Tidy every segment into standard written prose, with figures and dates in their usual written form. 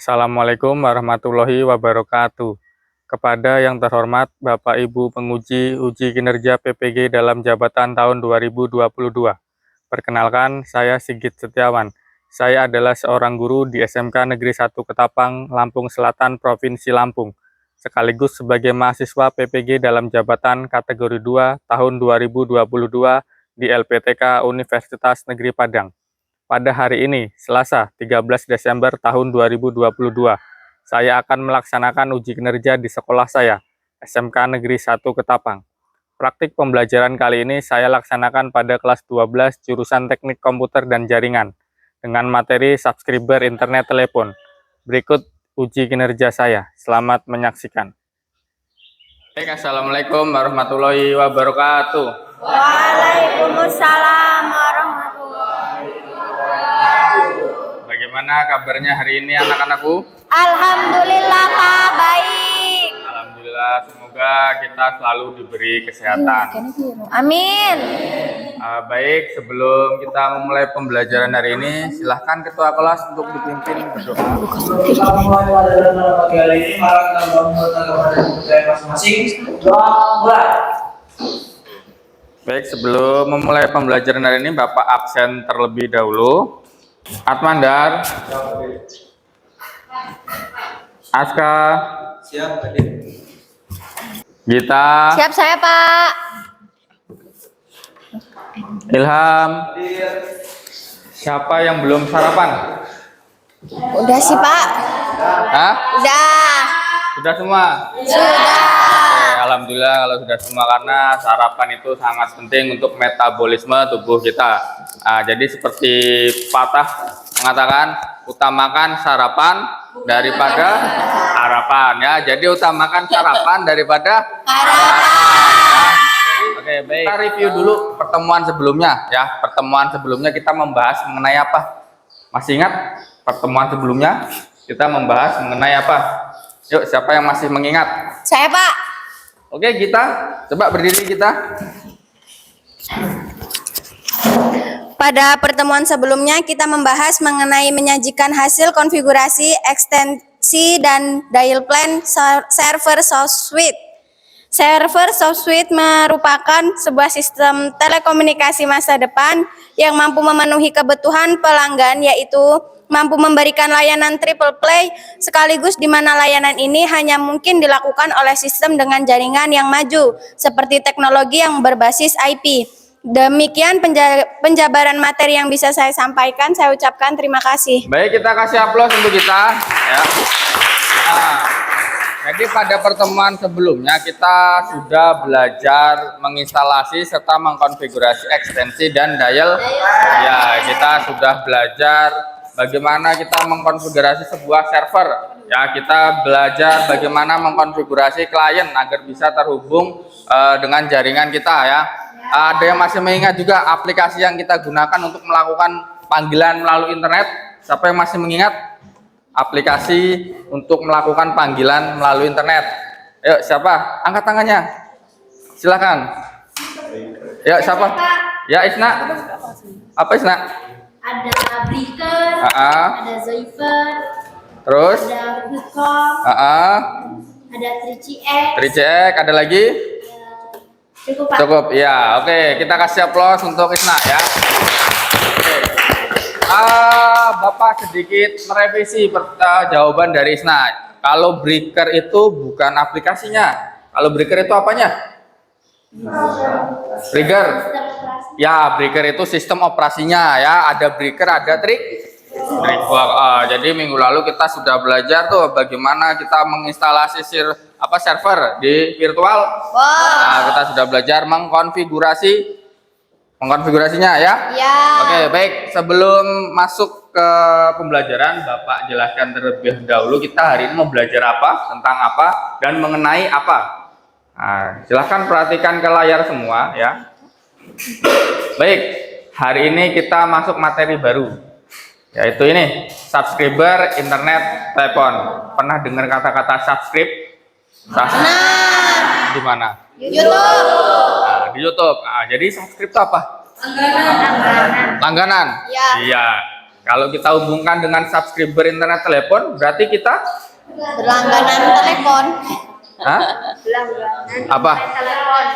Assalamualaikum warahmatullahi wabarakatuh. Kepada yang terhormat Bapak Ibu penguji uji kinerja PPG dalam jabatan tahun 2022. Perkenalkan, saya Sigit Setiawan. Saya adalah seorang guru di SMK Negeri 1 Ketapang, Lampung Selatan, Provinsi Lampung. Sekaligus sebagai mahasiswa PPG dalam jabatan kategori 2 tahun 2022 di LPTK Universitas Negeri Padang. Pada hari ini, Selasa 13 Desember tahun 2022, saya akan melaksanakan uji kinerja di sekolah saya, SMK Negeri 1 Ketapang. Praktik pembelajaran kali ini saya laksanakan pada kelas 12 jurusan Teknik Komputer dan Jaringan, dengan materi subscriber internet telepon. Berikut uji kinerja saya. Selamat menyaksikan. Baik, Assalamualaikum warahmatullahi wabarakatuh. Waalaikumsalam warahmatullahi wabarakatuh. Bagaimana kabarnya hari ini anak-anakku? Alhamdulillah Pak, baik. Alhamdulillah, semoga kita selalu diberi kesehatan. Amin. Baik, sebelum kita memulai pembelajaran hari ini, silahkan ketua kelas untuk dipimpin berdoa. Baik, sebelum memulai pembelajaran hari ini, Bapak absen terlebih dahulu. Atmandar, Aska, Siap, Pak. Gita, Siap saya Pak. Ilham. Siapa yang belum sarapan? Udah sih Pak. Hah? Udah. Sudah semua? Sudah. Oke, alhamdulillah kalau sudah semua, karena sarapan itu sangat penting untuk metabolisme tubuh kita. Jadi seperti patah mengatakan, utamakan sarapan daripada harapan ya. Jadi utamakan sarapan daripada harapan. Oke, baik. Kita review dulu pertemuan sebelumnya ya. Pertemuan sebelumnya kita membahas mengenai apa? Masih ingat pertemuan sebelumnya kita membahas mengenai apa? Yuk, siapa yang masih mengingat? Saya Pak. Oke, kita coba berdiri kita. Pada pertemuan sebelumnya kita membahas mengenai menyajikan hasil konfigurasi, ekstensi, dan dial plan server SoftSuite. Server SoftSuite merupakan sebuah sistem telekomunikasi masa depan yang mampu memenuhi kebutuhan pelanggan, yaitu mampu memberikan layanan triple play sekaligus, di mana layanan ini hanya mungkin dilakukan oleh sistem dengan jaringan yang maju seperti teknologi yang berbasis IP. Demikian penjabaran materi yang bisa saya sampaikan. Saya ucapkan terima kasih. Baik, kita kasih aplaus untuk kita ya. Jadi pada pertemuan sebelumnya kita sudah belajar menginstalasi serta mengkonfigurasi ekstensi dan dial. Ya, kita sudah belajar bagaimana kita mengkonfigurasi sebuah server. Ya, kita belajar bagaimana mengkonfigurasi klien agar bisa terhubung dengan jaringan kita ya. Ada yang masih mengingat juga aplikasi yang kita gunakan untuk melakukan panggilan melalui internet? Siapa yang masih mengingat aplikasi untuk melakukan panggilan melalui internet? Yuk, siapa? Angkat tangannya. Silakan. Ya, siapa? Ya, Isna. Apa Isna? Ada Breaker, ada Zoifer, Terus? ada Wukong, ada 3CX. 3CX, ada lagi? Cukup Pak. Cukup, ya. Oke, kita kasih aplaus untuk Isna ya. Oke. Bapak sedikit merevisi jawaban dari Isna. Kalau Breaker itu bukan aplikasinya. Kalau Breaker itu apanya? Breaker. Ya, Breaker itu sistem operasinya ya. Ada Breaker, ada trik. Jadi minggu lalu kita sudah belajar tuh bagaimana kita menginstalasi server di virtual. Nah, kita sudah belajar mengkonfigurasinya ya. Oke, baik. Sebelum masuk ke pembelajaran, Bapak jelaskan terlebih dahulu kita hari ini mau belajar apa, tentang apa, dan mengenai apa. Nah, silahkan perhatikan ke layar semua ya. Baik, hari ini kita masuk materi baru, yaitu ini, subscriber internet telepon. Pernah dengar kata-kata subscribe? Di mana? YouTube. Nah, di YouTube. Nah, jadi subscribe itu apa? Langganan. Ya. Iya. Kalau kita hubungkan dengan subscriber internet telepon, berarti kita Berlangganan telepon. hah? Apa? Telepon.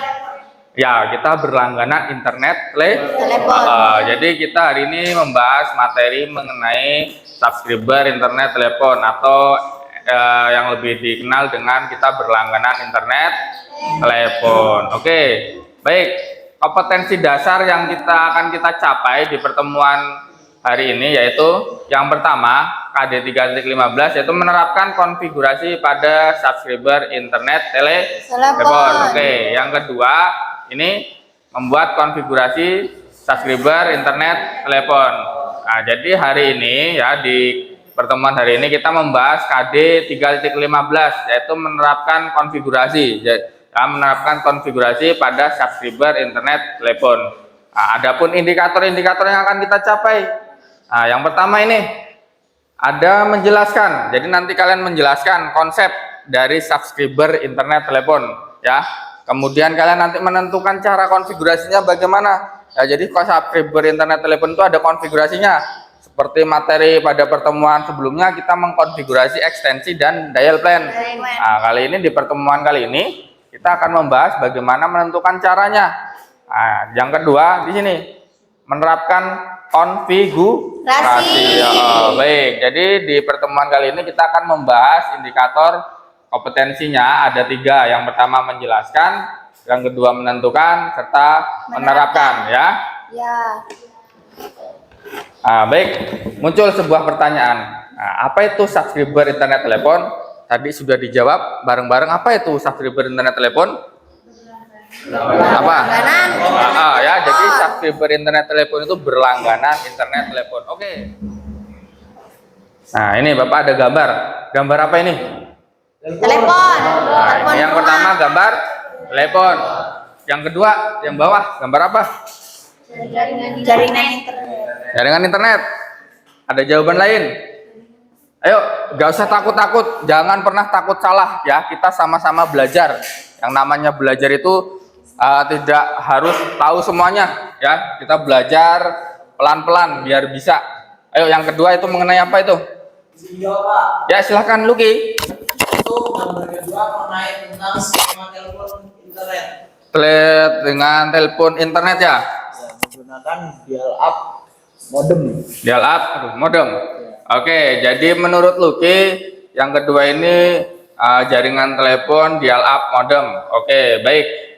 Ya, kita berlangganan internet Telepon. jadi kita hari ini membahas materi mengenai subscriber internet telepon atau yang lebih dikenal dengan kita berlangganan internet telepon. Oke, baik. Kompetensi dasar yang akan kita capai di pertemuan hari ini yaitu yang pertama KD 3.15 yaitu menerapkan konfigurasi pada subscriber internet telepon. Oke, yang kedua ini membuat konfigurasi subscriber internet telepon. Nah, jadi hari ini ya di pertemuan hari ini kita membahas KD 3.15 yaitu menerapkan konfigurasi pada subscriber internet telepon. Nah, adapun indikator-indikator yang akan kita capai. Nah, yang pertama ini ada menjelaskan. Jadi nanti kalian menjelaskan konsep dari subscriber internet telepon ya. Kemudian kalian nanti menentukan cara konfigurasinya bagaimana. Ya, jadi subscriber internet telepon itu ada konfigurasinya. Seperti materi pada pertemuan sebelumnya kita mengkonfigurasi ekstensi dan dial plan. Nah, kali ini di pertemuan kali ini kita akan membahas bagaimana menentukan caranya. Nah, yang kedua di sini menerapkan konfigurasi. Baik, jadi di pertemuan kali ini kita akan membahas indikator kompetensinya ada 3. Yang pertama menjelaskan, yang kedua menentukan, serta menerapkan ya. Ya. Nah, baik, muncul sebuah pertanyaan. Nah, apa itu subscriber internet telepon? Tadi sudah dijawab bareng-bareng. Apa itu subscriber internet telepon? Apa? Ya, jadi subscriber internet telepon itu berlangganan internet telepon. Oke. Nah, ini Bapak ada gambar. Gambar apa ini? Telepon. Nah, ini yang pertama gambar telepon. Yang kedua, yang bawah gambar apa? Jaringan internet. Jaringan internet. Ada jawaban lain? Ayo, gak usah takut-takut. Jangan pernah takut salah ya. Kita sama-sama belajar. Yang namanya belajar itu tidak harus tahu semuanya ya. Kita belajar pelan-pelan biar bisa. Ayo, yang kedua itu mengenai apa itu? Ya, silahkan Luki. Itu gambar kedua mengenai tentang skema telepon internet. Dengan telepon internet ya. Menggunakan dial up modem. Dial up modem. Oke, jadi menurut Luki yang kedua ini jaringan telepon dial up modem. Oke, baik.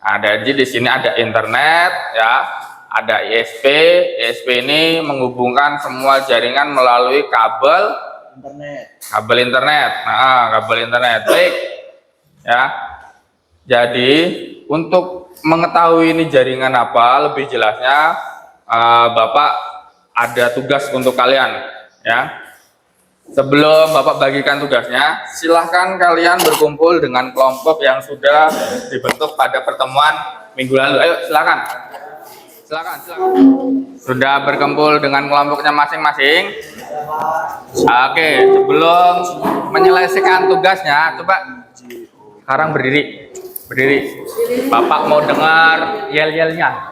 Ada di sini ada internet ya, ada ISP. ISP ini menghubungkan semua jaringan melalui kabel internet. Nah, kabel internet. Baik. Ya. Jadi, untuk mengetahui ini jaringan apa lebih jelasnya Bapak ada tugas untuk kalian ya. Sebelum Bapak bagikan tugasnya, silahkan kalian berkumpul dengan kelompok yang sudah dibentuk pada pertemuan minggu lalu. Ayo, silakan. Sudah berkumpul dengan kelompoknya masing-masing? Oke, sebelum menyelesaikan tugasnya, coba sekarang berdiri. Bapak mau dengar yel-yelnya.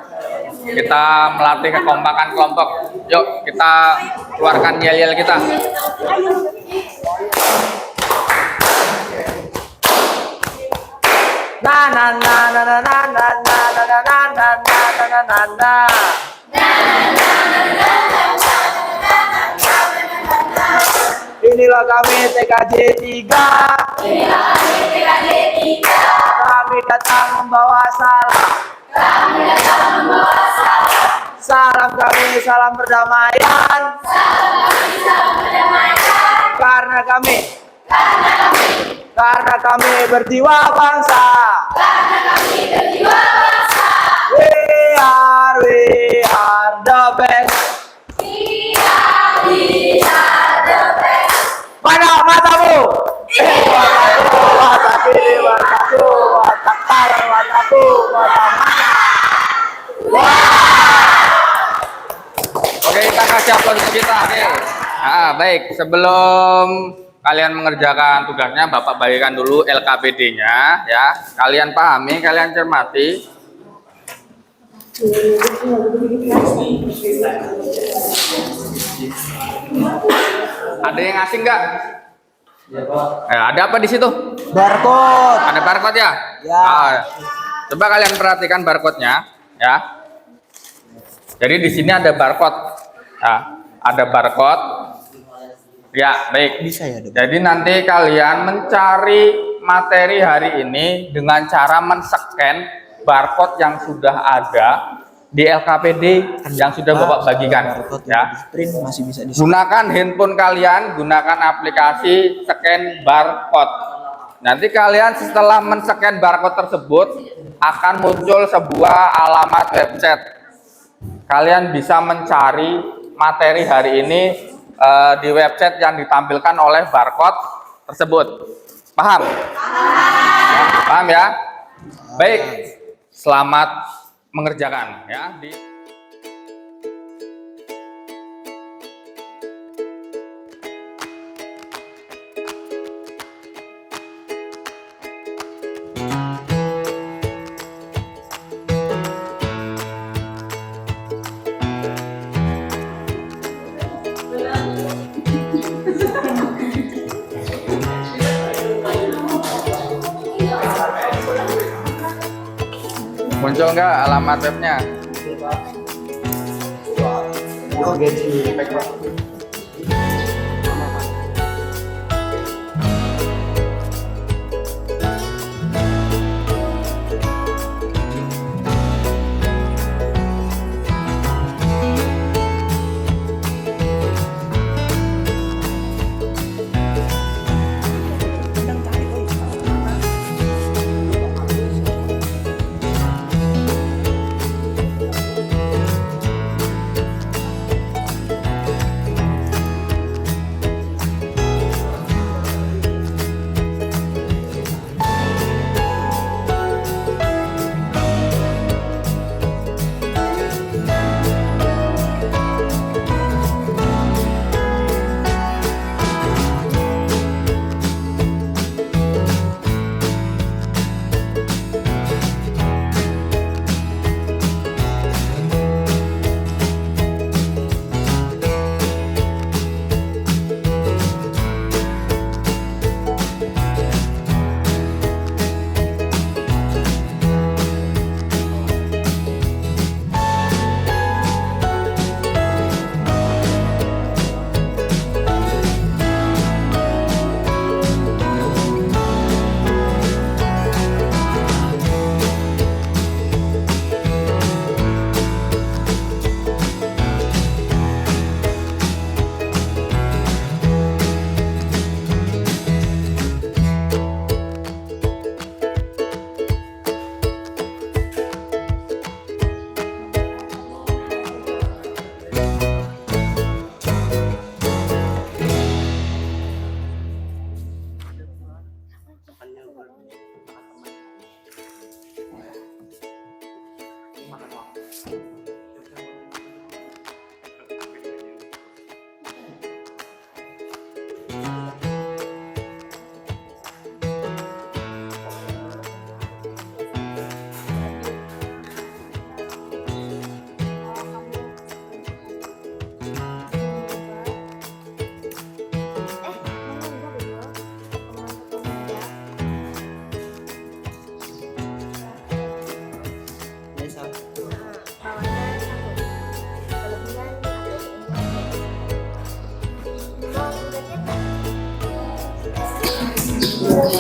Kita melatih kekompakan kelompok. Yuk, kita keluarkan yel-yel kita. Inilah kami TKJ 3. Kami datang membawa salam. Salam kami, salam perdamaian. Karena kami berjiwa bangsa. We are the best. Mana matamu? Mata kiri, mataku, mata kanan, mataku, mata Oke, kita kasih aplaus kita. Oke. Nah, baik. Sebelum kalian mengerjakan tugasnya, Bapak bagikan dulu LKPD-nya ya. Kalian pahami, kalian cermati. Ada yang asing nggak? Ya, Pak. Ada apa di situ? Barcode. Ada barcode ya? Ya. Coba kalian perhatikan barcode-nya, ya. Jadi di sini ada barcode, ya. Ada barcode. Ya, baik. Bisa ya, Dok? Jadi nanti kalian mencari materi hari ini dengan cara men-scan barcode yang sudah ada di LKPD yang sudah Bapak bagikan, ya. Print masih bisa di. Gunakan handphone kalian, gunakan aplikasi scan barcode. Nanti kalian setelah men-scan barcode tersebut akan muncul sebuah alamat website. Kalian bisa mencari materi hari ini di website yang ditampilkan oleh barcode tersebut. Paham? Paham ya? Baik. Selamat mengerjakan ya. Muncul nggak alamat webnya?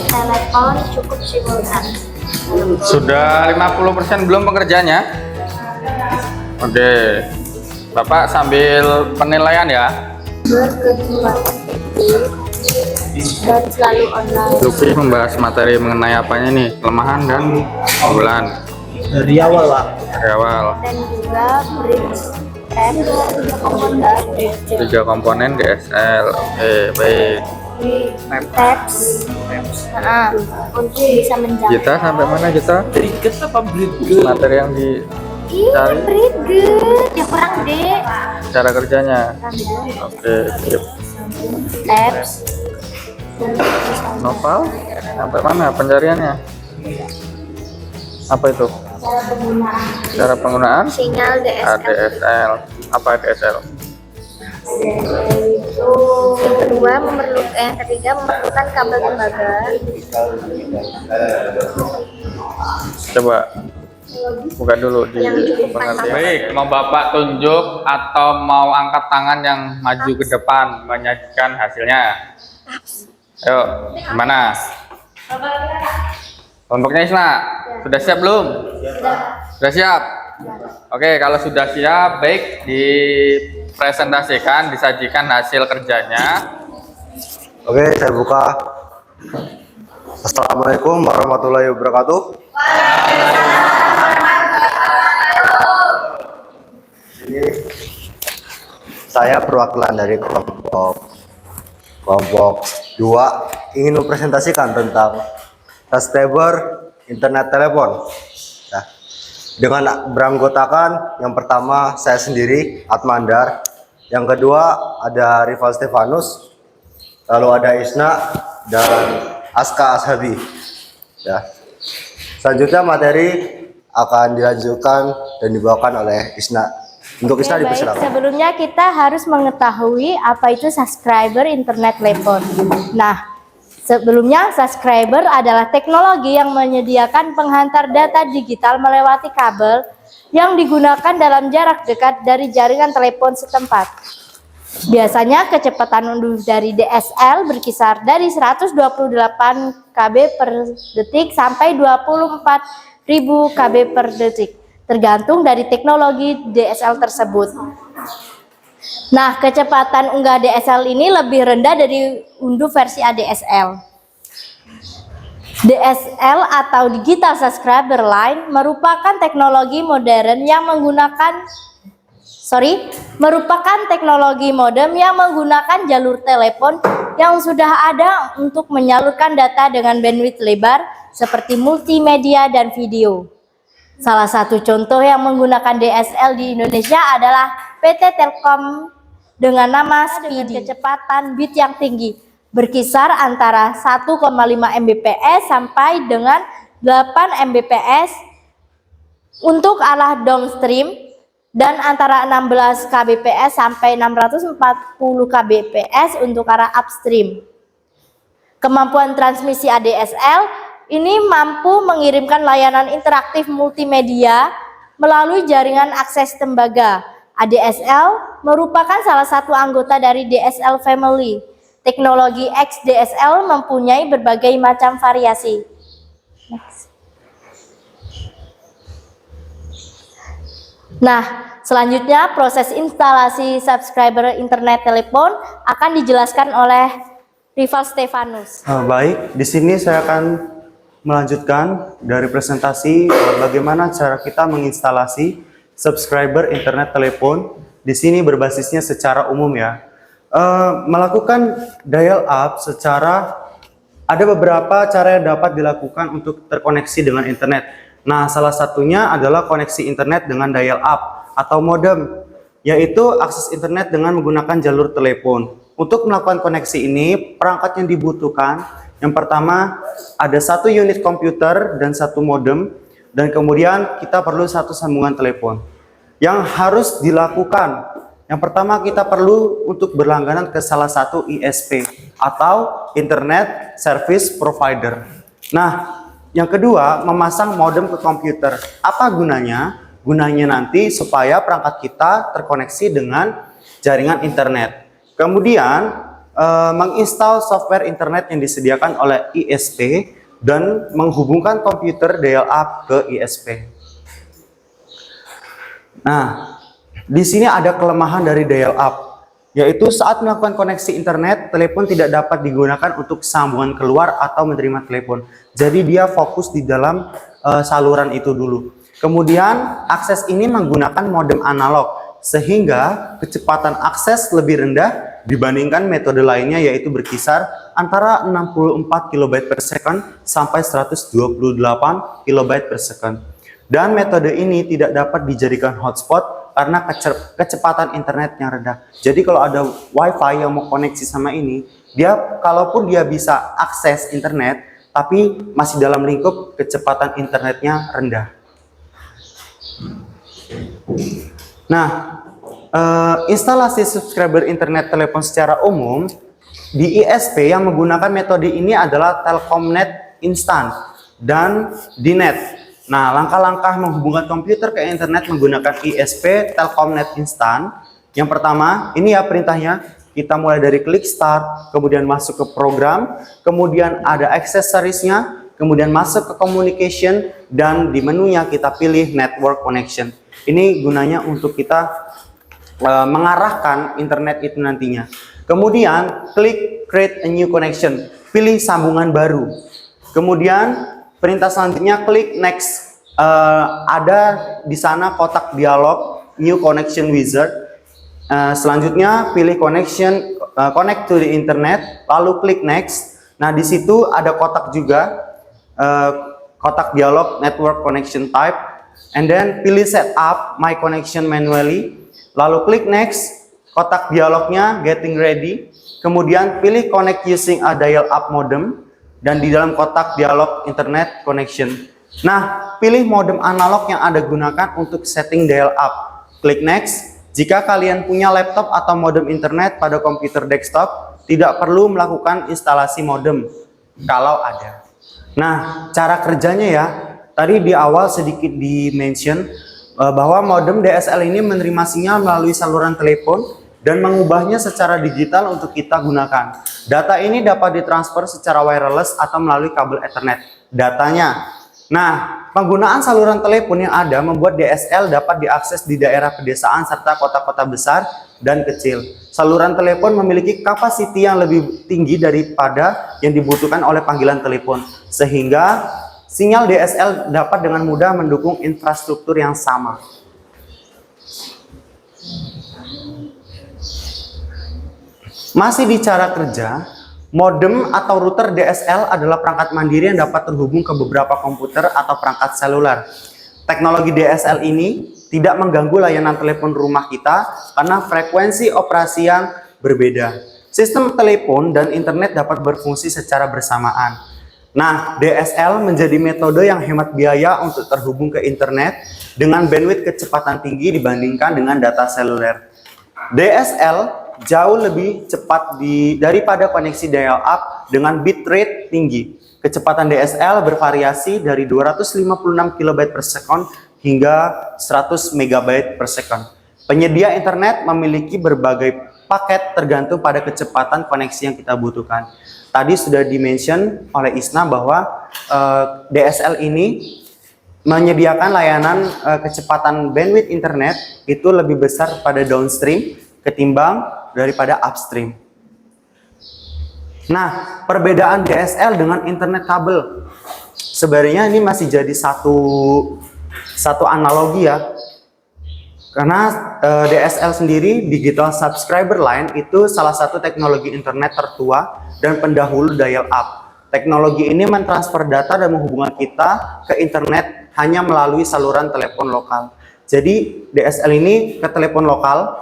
Telepon cukup simultan. Sudah 50% belum pengerjaannya? Oke. Bapak sambil penilaian ya. Dan selalu online. Lutfi membahas materi mengenai apanya nih? Kelemahan dan keunggulan. Dari awal, Pak. Dari awal. Dan juga bridge tabs, 3 komponen DSL. Oke, baik. tabs, untuk bisa menjawab. Kita sampai mana kita? Bridget apa Bridget? Materi yang dicari, Bridget, ya kurang deh. cara kerjanya. Oke, sip. Tabs, Novel, sampai mana pencariannya? Apa itu? Cara penggunaan? sinyal DSL. ADSL. Apa ADSL? Yang ketiga memerlukan kabel tembaga. Coba buka dulu di pengertian. Baik, mau Bapak tunjuk atau mau angkat tangan yang maju ke depan menyajikan hasilnya? Ayo, gimana? Kelompoknya Isna, sudah siap belum? Sudah siap? Oke, kalau sudah siap, baik, dipresentasikan, disajikan hasil kerjanya. Oke, saya buka. Assalamualaikum warahmatullahi wabarakatuh. Ini saya perwakilan dari kelompok 2 ingin mempresentasikan tentang subscriber internet telepon. Nah, dengan beranggotakan yang pertama saya sendiri Atmandar, yang kedua ada Rival Stefanus, lalu ada Isna dan Aska Ashabi. Ya. Selanjutnya materi akan dilanjutkan dan dibawakan oleh Isna. Untuk Isna dipersilakan. Sebelumnya kita harus mengetahui apa itu subscriber internet telepon. Nah, sebelumnya subscriber adalah teknologi yang menyediakan penghantar data digital melewati kabel yang digunakan dalam jarak dekat dari jaringan telepon setempat. Biasanya kecepatan unduh dari DSL berkisar dari 128 KB per detik sampai 24.000 KB per detik, tergantung dari teknologi DSL tersebut. Nah, kecepatan unggah DSL ini lebih rendah dari unduh versi ADSL. DSL atau Digital Subscriber Line merupakan teknologi modern yang merupakan teknologi modem yang menggunakan jalur telepon yang sudah ada untuk menyalurkan data dengan bandwidth lebar seperti multimedia dan video. Salah satu contoh yang menggunakan DSL di Indonesia adalah PT Telkom dengan nama Speedy. Kecepatan bit yang tinggi berkisar antara 1,5 Mbps sampai dengan 8 Mbps untuk arah downstream dan antara 16 kbps sampai 640 kbps untuk arah upstream. Kemampuan transmisi ADSL ini mampu mengirimkan layanan interaktif multimedia melalui jaringan akses tembaga. ADSL merupakan salah satu anggota dari DSL family. Teknologi XDSL mempunyai berbagai macam variasi. Next. Nah, selanjutnya proses instalasi subscriber internet telepon akan dijelaskan oleh Rival Stefanus. Baik, di sini saya akan melanjutkan dari presentasi bagaimana cara kita menginstalasi subscriber internet telepon. Di sini berbasisnya secara umum ya. Melakukan dial up ada beberapa cara yang dapat dilakukan untuk terkoneksi dengan internet. Nah, salah satunya adalah koneksi internet dengan dial up atau modem, yaitu akses internet dengan menggunakan jalur telepon. Untuk melakukan koneksi ini, perangkat yang dibutuhkan, yang pertama ada 1 unit komputer dan 1 modem, dan kemudian kita perlu 1 sambungan telepon. Yang harus dilakukan, yang pertama kita perlu untuk berlangganan ke salah satu ISP atau Internet Service Provider. Nah, yang kedua, memasang modem ke komputer. Apa gunanya? Gunanya nanti supaya perangkat kita terkoneksi dengan jaringan internet. Kemudian, menginstal software internet yang disediakan oleh ISP dan menghubungkan komputer dial up ke ISP. Nah, di sini ada kelemahan dari dial up, yaitu saat melakukan koneksi internet, telepon tidak dapat digunakan untuk sambungan keluar atau menerima telepon. Jadi dia fokus di dalam saluran itu dulu. Kemudian akses ini menggunakan modem analog, sehingga kecepatan akses lebih rendah dibandingkan metode lainnya, yaitu berkisar antara 64 KB per second sampai 128 KB per second. Dan metode ini tidak dapat dijadikan hotspot karena kecepatan internetnya rendah. Jadi kalau ada wifi yang mau koneksi sama ini, kalaupun dia bisa akses internet, tapi masih dalam lingkup kecepatan internetnya rendah. Nah, instalasi subscriber internet telepon secara umum di ISP yang menggunakan metode ini adalah Telkomnet Instan dan Dinet. Nah, langkah-langkah menghubungkan komputer ke internet menggunakan ISP Telkomnet Instan. Yang pertama, ini ya perintahnya. Kita mulai dari klik start, kemudian masuk ke program, kemudian ada aksesoriesnya, kemudian masuk ke communication, dan di menunya kita pilih network connection. Ini gunanya untuk kita mengarahkan internet itu nantinya. Kemudian klik create a new connection, pilih sambungan baru. Kemudian perintah selanjutnya klik next. Ada di sana kotak dialog new connection wizard. Selanjutnya pilih connection connect to the internet, lalu klik next. Nah, di situ ada kotak juga, kotak dialog network connection type, and then pilih set up my connection manually. Lalu klik next, kotak dialognya getting ready, kemudian pilih connect using a dial-up modem, dan di dalam kotak dialog internet connection. Nah, pilih modem analog yang Anda gunakan untuk setting dial-up. Klik next. Jika kalian punya laptop atau modem internet pada komputer desktop, tidak perlu melakukan instalasi modem kalau ada. Nah, cara kerjanya ya, tadi di awal sedikit di-mention bahwa modem DSL ini menerima sinyal melalui saluran telepon dan mengubahnya secara digital untuk kita gunakan. Data ini dapat ditransfer secara wireless atau melalui kabel Ethernet. Datanya. Nah, penggunaan saluran telepon yang ada membuat DSL dapat diakses di daerah pedesaan serta kota-kota besar dan kecil. Saluran telepon memiliki kapasiti yang lebih tinggi daripada yang dibutuhkan oleh panggilan telepon, sehingga sinyal DSL dapat dengan mudah mendukung infrastruktur yang sama. Masih di cara kerja, modem atau router DSL adalah perangkat mandiri yang dapat terhubung ke beberapa komputer atau perangkat seluler. Teknologi DSL ini tidak mengganggu layanan telepon rumah kita karena frekuensi operasi yang berbeda. Sistem telepon dan internet dapat berfungsi secara bersamaan. Nah, DSL menjadi metode yang hemat biaya untuk terhubung ke internet dengan bandwidth kecepatan tinggi dibandingkan dengan data seluler. DSL jauh lebih cepat daripada koneksi dial-up dengan bitrate tinggi. Kecepatan DSL bervariasi dari 256 KB per second hingga 100 MB per second. Penyedia internet memiliki berbagai paket tergantung pada kecepatan koneksi yang kita butuhkan. Tadi sudah di-mention oleh Isna bahwa DSL ini menyediakan layanan kecepatan bandwidth internet itu lebih besar pada downstream ketimbang daripada upstream. Nah, perbedaan DSL dengan internet kabel sebenarnya ini masih jadi satu analogi ya. Karena DSL sendiri, Digital Subscriber Line, itu salah satu teknologi internet tertua dan pendahulu dial-up. Teknologi ini mentransfer data dan menghubungkan kita ke internet hanya melalui saluran telepon lokal. Jadi DSL ini ke telepon lokal,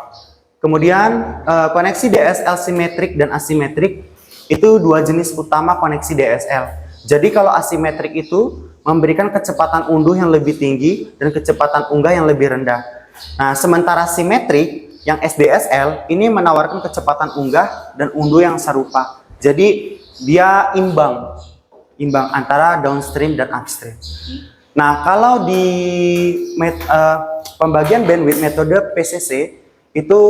kemudian koneksi DSL simetrik dan asimetrik itu dua jenis utama koneksi DSL. Jadi kalau asimetrik itu memberikan kecepatan unduh yang lebih tinggi dan kecepatan unggah yang lebih rendah. Nah, sementara simetrik yang SDSL ini menawarkan kecepatan unggah dan unduh yang serupa. Jadi dia imbang antara downstream dan upstream. Nah, kalau di pembagian bandwidth metode PCC itu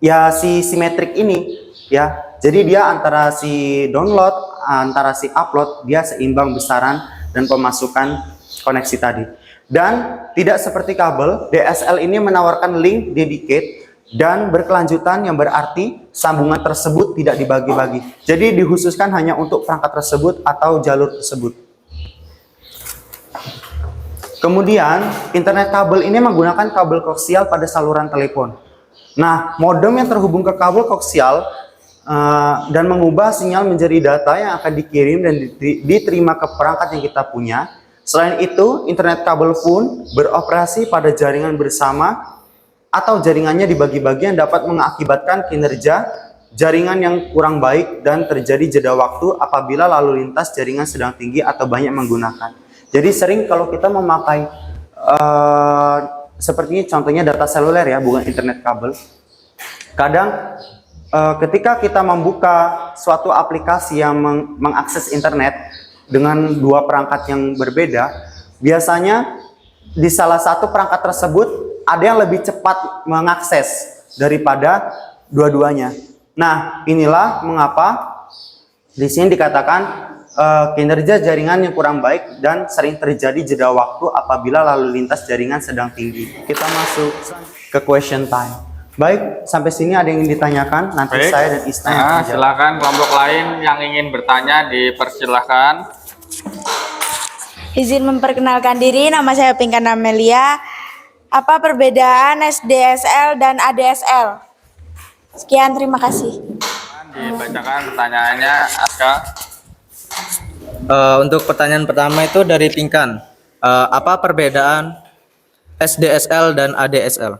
ya si simetrik ini ya. Jadi dia antara si download, antara si upload dia seimbang besaran dan pemasukan koneksi tadi. Dan tidak seperti kabel, DSL ini menawarkan link dedicate dan berkelanjutan yang berarti sambungan tersebut tidak dibagi-bagi. Jadi dikhususkan hanya untuk perangkat tersebut atau jalur tersebut. Kemudian, internet kabel ini menggunakan kabel koaksial pada saluran telepon. Nah, modem yang terhubung ke kabel koaksial dan mengubah sinyal menjadi data yang akan dikirim dan diterima ke perangkat yang kita punya. Selain itu, internet kabel pun beroperasi pada jaringan bersama atau jaringannya dibagi-bagi yang dapat mengakibatkan kinerja jaringan yang kurang baik dan terjadi jeda waktu apabila lalu lintas jaringan sedang tinggi atau banyak menggunakan. Jadi sering kalau kita memakai seperti contohnya data seluler ya, bukan internet kabel. Kadang ketika kita membuka suatu aplikasi yang mengakses internet dengan dua perangkat yang berbeda, biasanya di salah satu perangkat tersebut ada yang lebih cepat mengakses daripada dua-duanya. Nah, inilah mengapa di sini dikatakan kinerja jaringan yang kurang baik dan sering terjadi jeda waktu apabila lalu lintas jaringan sedang tinggi. Kita masuk ke question time. Baik, sampai sini ada yang ingin ditanyakan? Nanti Baik. saya dan Isna yang Nah, akan jawab. silakan kelompok lain yang ingin bertanya dipersilahkan. Izin memperkenalkan diri, nama saya Pinkan Amelia. Apa perbedaan SDSL dan ADSL? Sekian, terima kasih. Dibacakan pertanyaannya, Aska. Untuk pertanyaan pertama itu dari Pinkan. Apa perbedaan SDSL dan ADSL?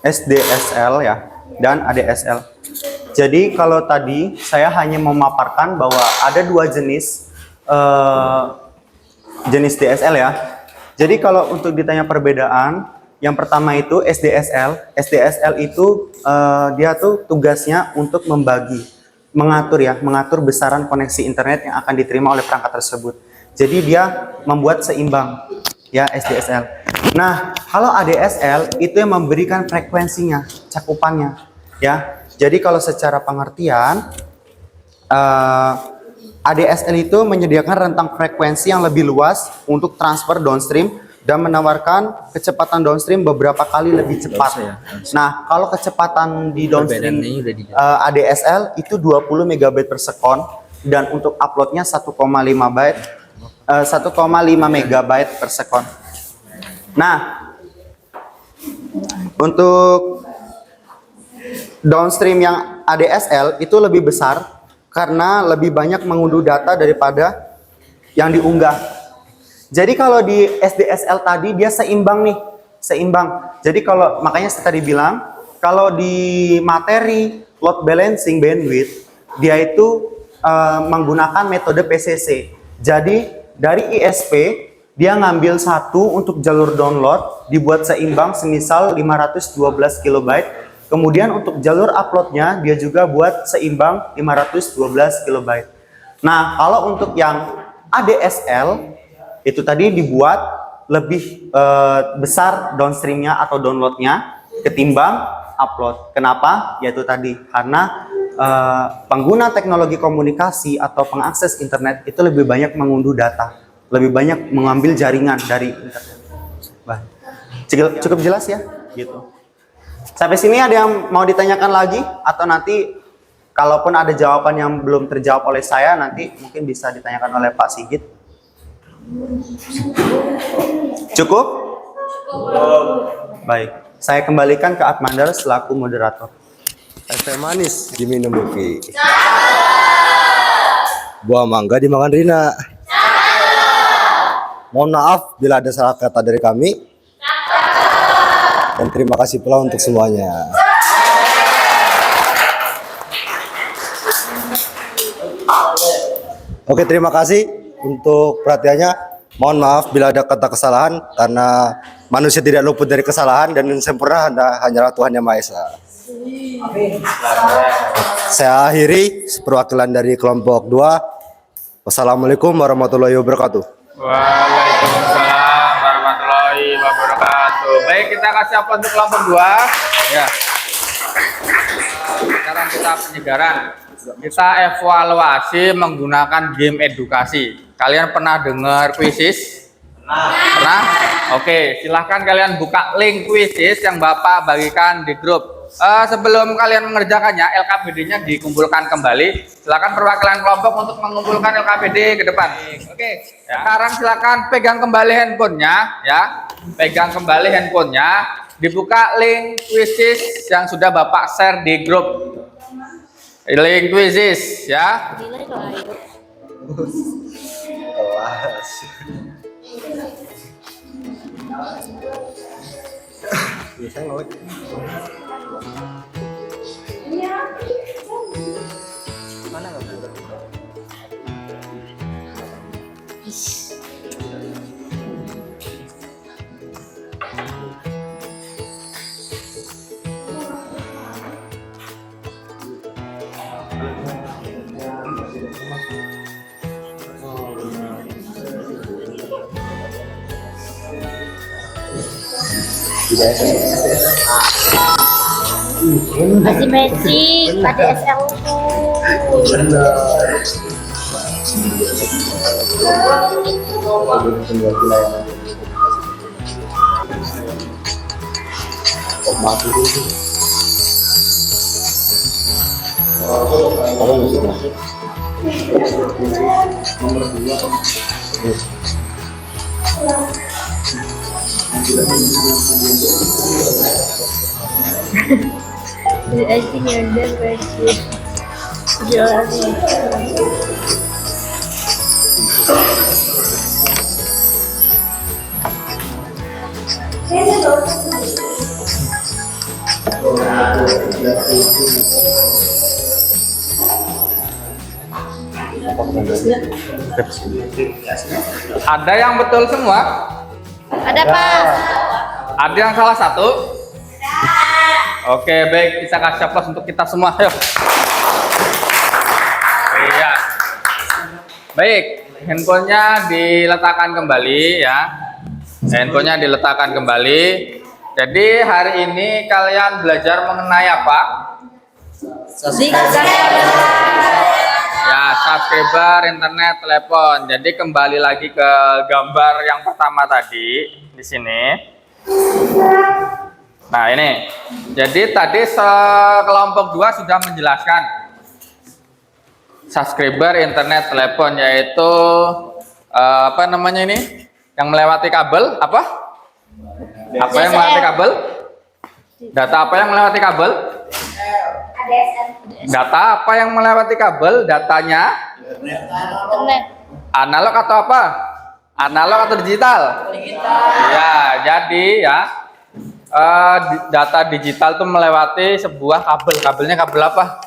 SDSL ya dan ADSL. Jadi kalau tadi saya hanya memaparkan bahwa ada dua jenis jenis DSL ya. Jadi kalau untuk ditanya perbedaan, yang pertama itu SDSL. SDSL itu dia tuh tugasnya untuk mengatur besaran koneksi internet yang akan diterima oleh perangkat tersebut. Jadi dia membuat seimbang ya SDSL. Nah, kalau ADSL itu yang memberikan frekuensinya, cakupannya ya. Jadi kalau secara pengertian ADSL itu menyediakan rentang frekuensi yang lebih luas untuk transfer downstream dan menawarkan kecepatan downstream beberapa kali lebih cepat. Nah, kalau kecepatan di downstream ADSL itu 20 megabit per sekon dan untuk uploadnya 1,5 megabyte per sekon. Nah, untuk downstream yang ADSL itu lebih besar karena lebih banyak mengunduh data daripada yang diunggah. Jadi kalau di SDSL tadi dia seimbang nih, seimbang. Jadi kalau makanya saya tadi bilang kalau di materi load balancing bandwidth dia itu menggunakan metode PCC. Jadi dari ISP dia ngambil satu untuk jalur download dibuat seimbang semisal 512 kilobyte. Kemudian untuk jalur uploadnya dia juga buat seimbang 512 kilobyte. Nah, kalau untuk yang ADSL itu tadi dibuat lebih besar downstreamnya atau downloadnya ketimbang upload. Kenapa? Yaitu tadi karena pengguna teknologi komunikasi atau pengakses internet itu lebih banyak mengunduh data, lebih banyak mengambil jaringan dari internet. Bah, cukup jelas ya, gitu. Sampai sini ada yang mau ditanyakan lagi atau nanti kalaupun ada jawaban yang belum terjawab oleh saya nanti mungkin bisa ditanyakan oleh Pak Sigit. Cukup? Baik, saya kembalikan ke Admandar selaku moderator. Es teh manis diminum Buki. Buah mangga dimakan Rina. Mohon maaf bila ada salah kata dari kami. Dan terima kasih pula untuk semuanya. Oke, terima kasih untuk perhatiannya. Mohon maaf bila ada kata kesalahan karena manusia tidak luput dari kesalahan dan yang sempurna hanyalah Tuhan Yang Maha Esa. Saya akhiri perwakilan dari kelompok 2. Wassalamualaikum warahmatullahi wabarakatuh. Waalaikumsalam warahmatullahi wabarakatuh. Baik, kita kasih apa untuk kelompok 2 ya. Sekarang kita penyegaran. Kita evaluasi menggunakan game edukasi. Kalian pernah dengar Quizizz? Pernah? Oke, silahkan kalian buka link Quizizz yang Bapak bagikan di grup. Sebelum kalian mengerjakannya, LKPD-nya dikumpulkan kembali. Silakan perwakilan kelompok untuk mengumpulkan LKPD ke depan. Oke. Ya. Sekarang silakan pegang kembali handphonenya, ya. Pegang kembali handphonenya. Dibuka link Quizizz yang sudah Bapak share di grup. Link Quizizz, ya. Masih matching ADSL I think you're there, Ada yang betul semua? Ada Pak. Ada yang salah satu? Oke, baik, kita kasih aplaus untuk kita semua. Ayo. Iya. Baik, handphonenya diletakkan kembali ya. Handphonenya diletakkan kembali. Jadi hari ini kalian belajar mengenai apa? Ya, subscriber, internet, telepon. Jadi kembali lagi ke gambar yang pertama tadi di sini. Nah, ini. Jadi tadi kelompok 2 sudah menjelaskan subscriber, internet, telepon, yaitu apa namanya ini? Yang melewati kabel apa? Apa yang melewati kabel? Data apa yang melewati kabel? Data apa yang melewati kabel? Datanya? Internet. Analog atau apa? Analog atau digital? Ya, jadi ya data digital itu melewati sebuah kabel. Kabelnya kabel apa?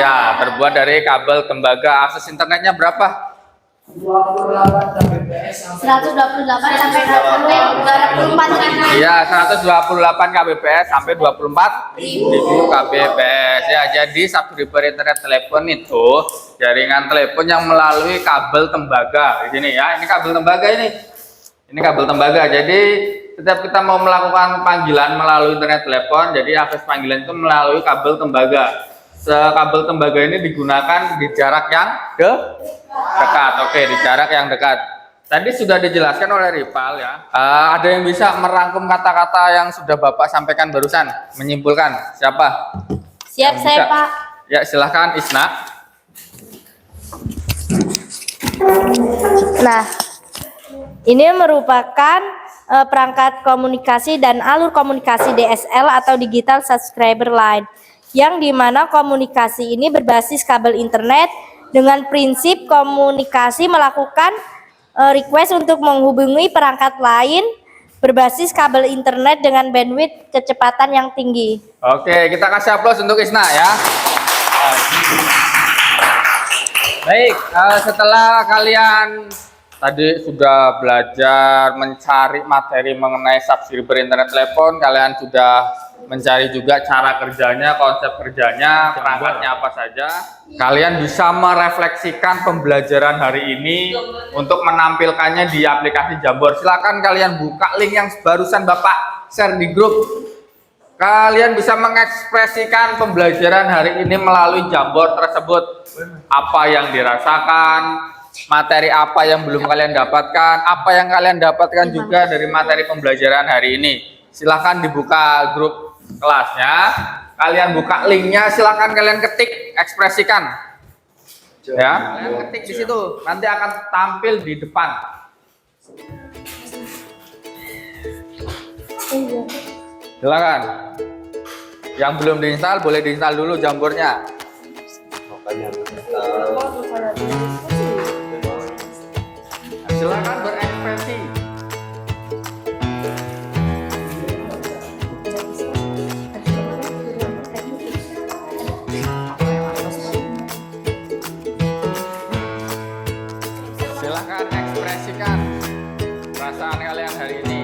Ya, terbuat dari kabel tembaga. Akses internetnya berapa? 28 Kbps 128 sampai 24.000. Iya, 128 Kbps sampai 24.000 Kbps. Ya, jadi subscriber internet telepon itu jaringan telepon yang melalui kabel tembaga. Di sini ya, ini kabel tembaga ini. Ini kabel tembaga. Jadi setiap kita mau melakukan panggilan melalui internet telepon, jadi akses panggilan itu melalui kabel tembaga. Kabel tembaga ini digunakan di jarak yang dekat. Oke, di jarak yang dekat. Tadi sudah dijelaskan oleh Rival ya. Ada yang bisa merangkum kata-kata yang sudah Bapak sampaikan barusan, menyimpulkan? Siapa? Siap saya Pak. Ya, silahkan Isna. Nah, ini merupakan perangkat komunikasi dan alur komunikasi DSL atau Digital Subscriber Line, yang dimana komunikasi ini berbasis kabel internet dengan prinsip komunikasi melakukan request untuk menghubungi perangkat lain berbasis kabel internet dengan bandwidth kecepatan yang tinggi. Oke, kita kasih aplaus untuk Isna ya. Baik, setelah kalian tadi sudah belajar mencari materi mengenai subscriber internet telepon, kalian sudah mencari juga cara kerjanya, konsep kerjanya, perangkatnya apa saja. Kalian bisa merefleksikan pembelajaran hari ini untuk menampilkannya di aplikasi Jambor. Silakan kalian buka link yang barusan Bapak share di grup. Kalian bisa mengekspresikan pembelajaran hari ini melalui Jambor tersebut. Apa yang dirasakan, materi apa yang belum kalian dapatkan, apa yang kalian dapatkan juga dari materi pembelajaran hari ini. Silahkan dibuka grup kelasnya, kalian buka linknya, silahkan kalian ketik, ekspresikan ya, kalian ketik di situ, nanti akan tampil di depan. Silakan, yang belum diinstal boleh diinstal dulu Jambornya. Silakan berekspresi. Silahkan ekspresikan perasaan kalian hari ini.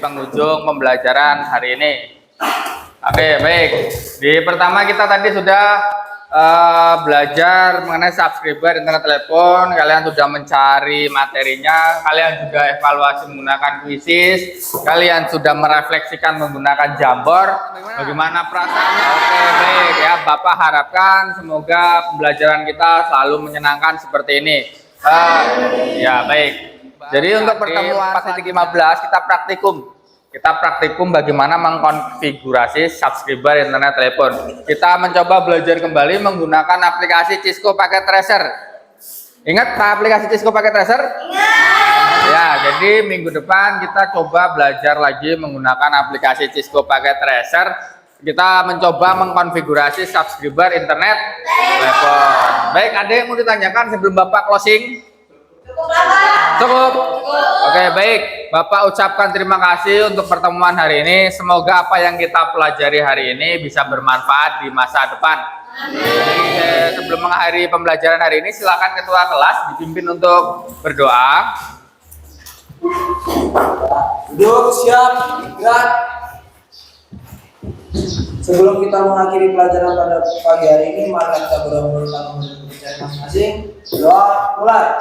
penghujung pembelajaran hari ini. Oke, baik. Di pertama kita tadi sudah belajar mengenai subscriber internet telepon. Kalian sudah mencari materinya, kalian juga evaluasi menggunakan kuisis, kalian sudah merefleksikan menggunakan Jamboard. Bagaimana perasaannya? Oke, baik ya. Bapak harapkan semoga pembelajaran kita selalu menyenangkan seperti ini. Ya, baik. Jadi untuk pertemuan 4.15 kita praktikum. Kita praktikum bagaimana mengkonfigurasi subscriber internet telepon. Kita mencoba belajar kembali menggunakan aplikasi Cisco Packet Tracer. Ingat aplikasi Cisco Packet Tracer? Ingat. Ya, jadi minggu depan kita coba belajar lagi menggunakan aplikasi Cisco Packet Tracer. Kita mencoba mengkonfigurasi subscriber internet telepon. Baik, ada yang mau ditanyakan sebelum Bapak closing? Cukup. Oke, baik. Bapak ucapkan terima kasih untuk pertemuan hari ini. Semoga apa yang kita pelajari hari ini bisa bermanfaat di masa depan. Jadi, sebelum mengakhiri pembelajaran hari ini, silakan ketua kelas dipimpin untuk berdoa. Duduk, siap, gerak. Sebelum kita mengakhiri pelajaran pada pagi hari ini, mari kita berdoa tentang masing-masing. Doa mulai.